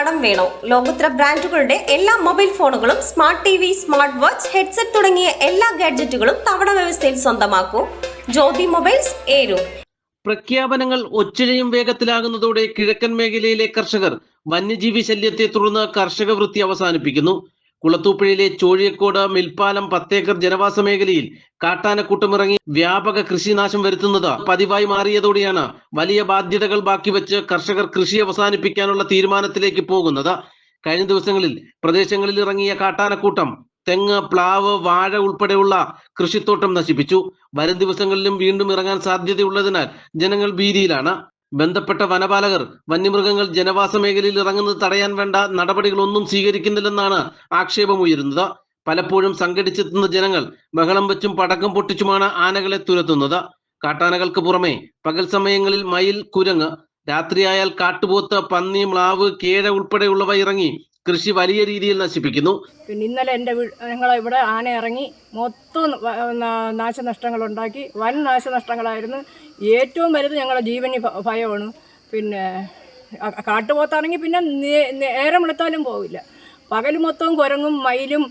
കടം വേണോ? ലോകോത്തര ബ്രാൻഡുകളുടെ എല്ലാ മൊബൈൽ ഫോണുകളും smart T V, smart watch, headset തുടങ്ങിയ എല്ലാ ഗാഡ്ജറ്റുകളും തവണ വ്യവസ്ഥയിൽ സ്വന്തമാക്കൂ. ജ്യോതി മൊബൈൽസ്, ഏരൂർ. പ്രഖ്യാപനങ്ങൾ ഒച്ചിഴയും വേഗത്തിലാകുന്നതോടെ കിഴക്കൻ മേഖലയിലെ കർഷകർ വന്യജീവി ശല്യത്തെ തുടർന്ന് കർഷക വൃത്തി അവസാനിപ്പിക്കുന്നു. കുളത്തൂപ്പുഴയിലെ ചോഴിയക്കോട് മിൽപ്പാലം 10 ഏക്കർ ജനവാസ മേഖലയിൽ കാട്ടാനക്കൂട്ടമിറങ്ങി വ്യാപക കൃഷിനാശം വരുത്തുന്നത് പതിവായി മാറിയതോടെയാണ് വലിയ ബാധ്യതകൾ ബാക്കി വെച്ച് കർഷകർ കൃഷി അവസാനിപ്പിക്കാനുള്ള തീരുമാനത്തിലേക്ക് പോകുന്നത്. കഴിഞ്ഞ ദിവസങ്ങളിൽ പ്രദേശങ്ങളിൽ ഇറങ്ങിയ കാട്ടാനക്കൂട്ടം തെങ്ങ്, പ്ലാവ്, വാഴ ഉൾപ്പെടെയുള്ള കൃഷിത്തോട്ടം നശിപ്പിച്ചു. വരും ദിവസങ്ങളിലും വീണ്ടും ഇറങ്ങാൻ സാധ്യതയുള്ളതിനാൽ ജനങ്ങൾ ഭീതിയിലാണ്. ബന്ധപ്പെട്ട വനപാലകർ വന്യമൃഗങ്ങൾ ജനവാസ മേഖലയിൽ ഇറങ്ങുന്നത് തടയാൻ വേണ്ട നടപടികളൊന്നും സ്വീകരിക്കുന്നില്ലെന്നാണ് ആക്ഷേപമുയരുന്നത്. പലപ്പോഴും സംഘടിച്ചെത്തുന്ന ജനങ്ങൾ ബഹളം വെച്ചും പടക്കം പൊട്ടിച്ചുമാണ് ആനകളെ തുരത്തുന്നത്. കാട്ടാനകൾക്ക് പുറമെ പകൽ സമയങ്ങളിൽ മയിൽ, കുരങ്ങ്, രാത്രിയായാൽ കാട്ടുപോത്ത്, പന്നി, മ്ലാവ്, കേഴ ഉൾപ്പെടെയുള്ളവ ഇറങ്ങി കൃഷി വലിയ രീതിയിൽ നശിപ്പിക്കുന്നു. പിന്നെ ഇന്നലെ ഞങ്ങളെ ഇവിടെ ആന ഇറങ്ങി മൊത്തം നാശനഷ്ടങ്ങൾ ഉണ്ടാക്കി. വൻ നാശനഷ്ടങ്ങളായിരുന്നു. ഏറ്റവും വലുത് ഞങ്ങളുടെ ജീവന് ഭയമാണ്. പിന്നെ കാട്ടുപോത്താണെങ്കിൽ പിന്നെ നേരം വെളുത്താലും പോവില്ല. പകൽ മൊത്തവും കുരങ്ങും, മയിലും,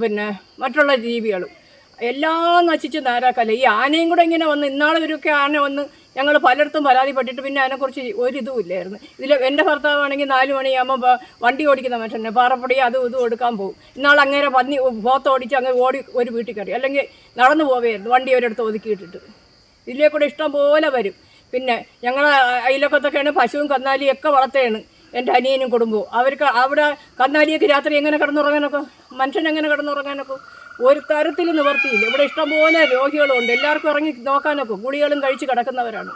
പിന്നെ മറ്റുള്ള ജീവികളും എല്ലാം നശിച്ച് നേരാക്കല്ല. ഈ ആനയും കൂടെ ഇങ്ങനെ വന്ന് ഇന്നാളൊക്കെ ആന വന്ന് ഞങ്ങൾ പലയിടത്തും പരാതിപ്പെട്ടിട്ട് പിന്നെ അതിനെക്കുറിച്ച് ഒരിതും ഇല്ലായിരുന്നു. ഇതിൽ എൻ്റെ ഭർത്താവാണെങ്കിൽ 4 മണിയാകുമ്പോൾ വണ്ടി ഓടിക്കുന്ന മനുഷ്യനെ പാറപ്പൊടി അതും ഇതും എടുക്കാൻ പോകും. ഇന്നാൾ അങ്ങനെ പോത്തോടിച്ച് അങ്ങ് ഓടി ഒരു വീട്ടിൽ കയറി, അല്ലെങ്കിൽ നടന്നു പോവുകയായിരുന്നു വണ്ടി ഒരിടത്ത് ഒതുക്കിയിട്ടിട്ട്. ഇതിലേ കൂടെ ഇഷ്ടം പോലെ വരും. പിന്നെ ഞങ്ങൾ അയലൊക്കത്തൊക്കെയാണ് പശുവും കന്നാലിയൊക്കെ വളർത്തുകയാണ് എൻ്റെ അനിയനും കുടുംബവും. അവർക്ക് അവിടെ കന്നാലിയൊക്കെ രാത്രി എങ്ങനെ കിടന്നുറങ്ങാനൊക്കെ, മനുഷ്യനെങ്ങനെ കിടന്നുറങ്ങാനൊക്കെ ഒരു തരത്തിൽ നിവർത്തിയില്ല. ഇവിടെ ഇഷ്ടംപോലെ രോഗികളുണ്ട്. എല്ലാവർക്കും ഇറങ്ങി നോക്കാനൊക്കെ ഗുളികളും കഴിച്ച് കിടക്കുന്നവരാണ്.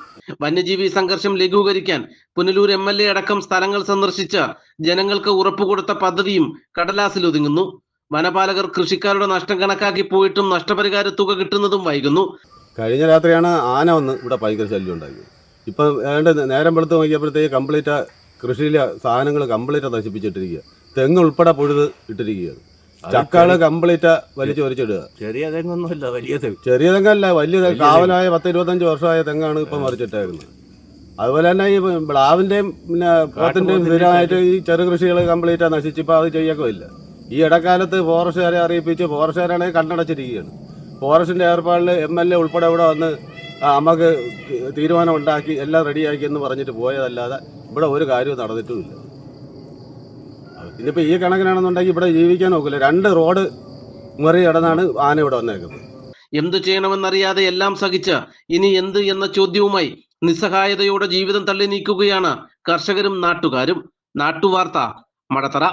വന്യജീവി സംഘർഷം ലഘൂകരിക്കാൻ പുനലൂർ MLA അടക്കം സ്ഥലങ്ങൾ സന്ദർശിച്ച് ജനങ്ങൾക്ക് ഉറപ്പുകൊടുത്ത പദ്ധതിയും കടലാസിൽ ഒതുങ്ങുന്നു. വനപാലകർ കൃഷിക്കാരുടെ നഷ്ടം കണക്കാക്കി പോയിട്ടും നഷ്ടപരിഹാര തുക കിട്ടുന്നതും വൈകുന്നു. കഴിഞ്ഞ രാത്രിയാണ് ആന വന്ന് ഇവിടെ ഭയങ്കര ശല്യം ഉണ്ടാക്കി. ഇപ്പം നേരം വെളുത്ത് നോക്കിയപ്പോഴത്തേക്ക് കംപ്ലീറ്റ് കൃഷിയിലെ സാധനങ്ങൾ കംപ്ലീറ്റ് നശിപ്പിച്ചിട്ടിരിക്കുക. തെങ്ങ് ഉൾപ്പെടെ പൊഴുത് ഇട്ടിരിക്കുകയാണ്. ചക്കാള് കംപ്ലീറ്റ് വലിച്ചു വരച്ചിടുക. ചെറിയ തെങ്ങൊന്നുമില്ല, വലിയ തെങ്ങ്. ചെറിയ തെങ്ങല്ല, വലിയ കാവലായ 10-25 വർഷമായ തെങ്ങാണ് ഇപ്പം മറിച്ചിട്ടേക്കുന്നത്. അതുപോലെ തന്നെ ഈ പ്ലാവിന്റെയും പിന്നെ പോത്തിന്റെയും സ്ഥിരമായിട്ട് ഈ ചെറു കൃഷികൾ കംപ്ലീറ്റ് നശിച്ചിപ്പോൾ അത് ചെയ്യക്കില്ല. ഈ ഇടക്കാലത്ത് ഫോറസ്റ്റുകാരെ അറിയിപ്പിച്ച് ഫോറസ്റ്റുകാരാണെങ്കിൽ കണ്ണടച്ചിരിക്കുകയാണ്. ഫോറസ്റ്റിന്റെ ഏർപ്പാടിൽ MLA ഉൾപ്പെടെ ഇവിടെ വന്ന് നമുക്ക് തീരുമാനം ഉണ്ടാക്കി എല്ലാം റെഡിയാക്കി എന്ന് പറഞ്ഞിട്ട് പോയതല്ലാതെ ഇവിടെ ഒരു കാര്യവും നടന്നിട്ടുമില്ല. ഇനിയിപ്പോൾ ഈ കണക്കിനാണെന്നുണ്ടെങ്കിൽ ഇവിടെ ജീവിക്കാൻ നോക്കില്ല. 2 റോഡ് മറികടന്നാണ് ആന ഇവിടെ വന്നേക്കുന്നത്. എന്തു ചെയ്യണമെന്നറിയാതെ എല്ലാം സഹിച്ച് ഇനി എന്ത് എന്ന ചോദ്യവുമായി നിസ്സഹായതയോടെ ജീവിതം തള്ളി നീക്കുകയാണ് കർഷകരും നാട്ടുകാരും. നാട്ടുവാർത്ത, മടത്തറ.